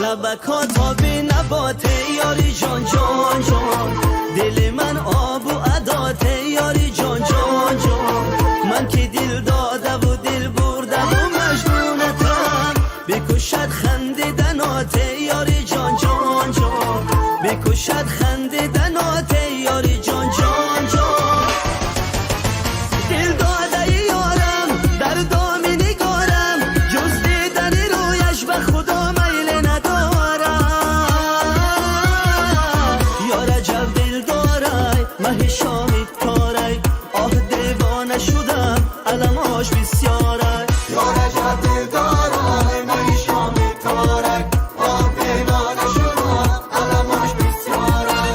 لبکات آبی نباته یاری جان جان جان، دل من آب و عداته یاری جان جان جان. من که دل داده و دل برده و مجنونتم، بکشد خندیدناته یاری جان جان جان، بکشد خندیدناته یاری جان جان جان. دل داده یارم در دام نگارم، جز دیدن رویش به خدا میل ندارم. یا رجب دل دارای مه شامی تارای، آه دیوانه شدم علماش بسیارای. یا رجب دل دارای مه شامی تارای، آه دیوانه شدم علماش بسیارای.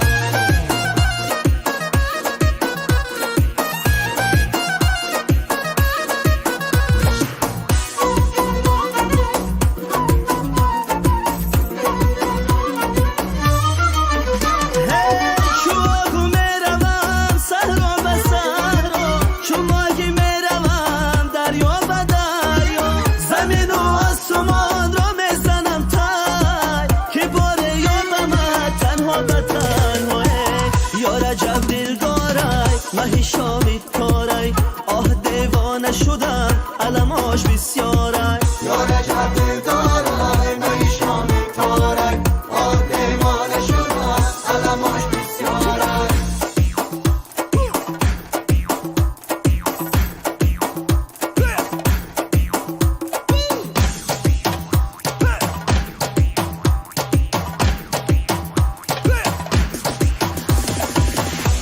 مه شامی تارای، آه دیوانه شدم علماش بسیارای. یا رجب دل دارای مه شامی تارای، آه دیوانه شدم علماش بسیارای.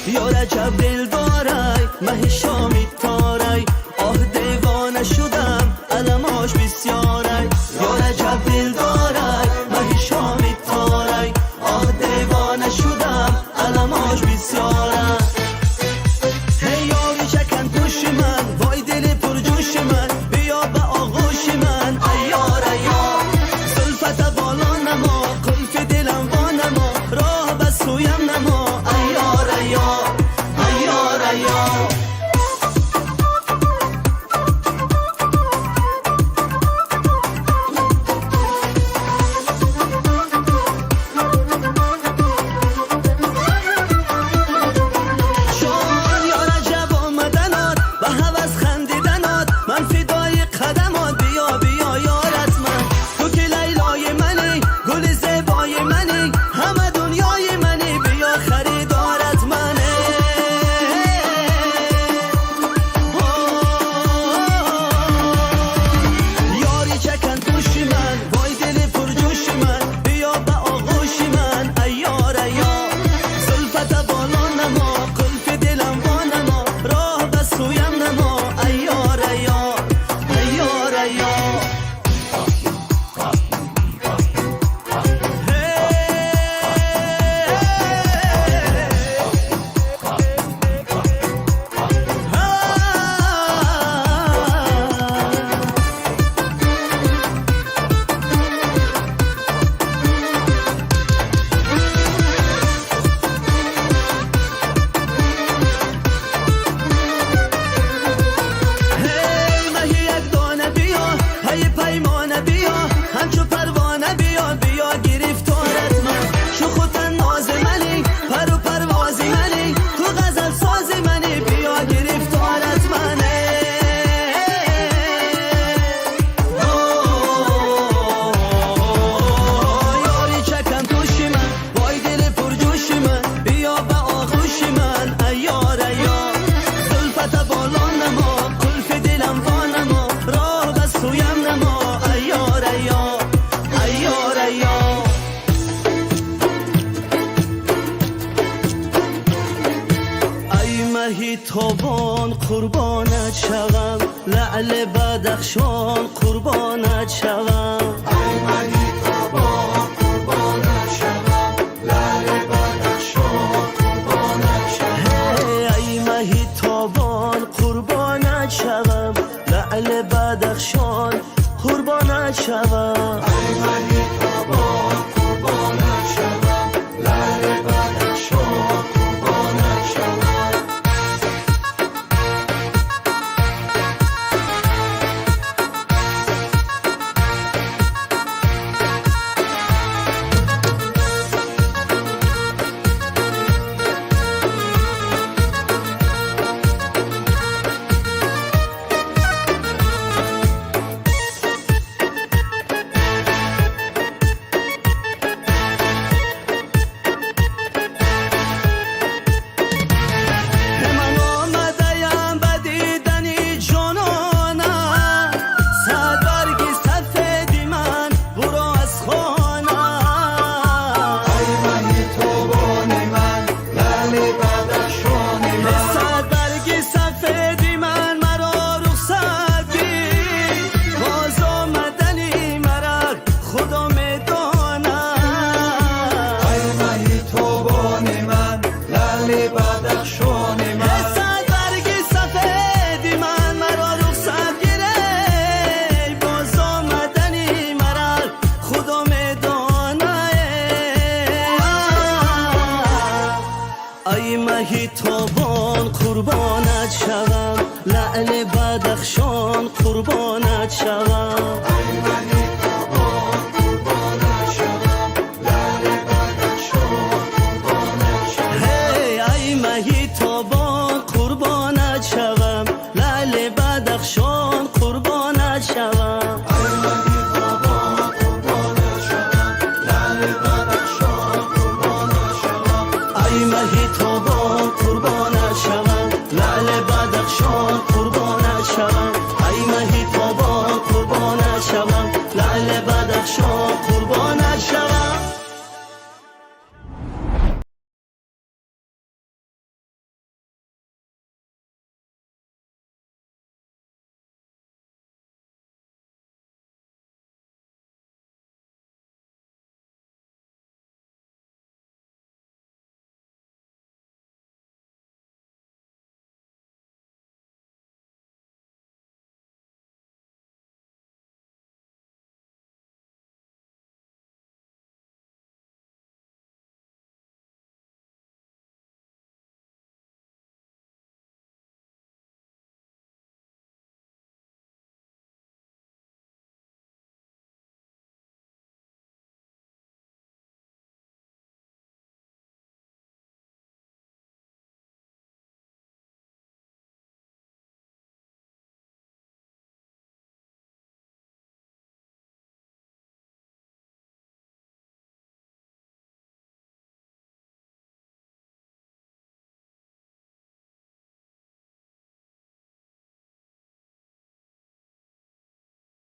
یا رجب دل دارای مه شامی تارای، آه دیوانه شدم علماش بسیارای. یا رجب دل دارای مه شامی تارای، آه دیوانه شدم علماش بسیارای. هی یاری چکن پوش من، وای دل پرجوش من، بیا به آغوش من ای یار ای یار. زلفت بالا نما، قلف دلم با نما، راه به سویم نما ای یار ای یار. مهی تابان قربانت شوم، لعل بدخشان قربانت شوم. ای مهی تابان قربانت شوم، لعل بدخشان قربانت شوم. ای مهی تابان قربانت شوم، لعل بدخشان قربانت شوم.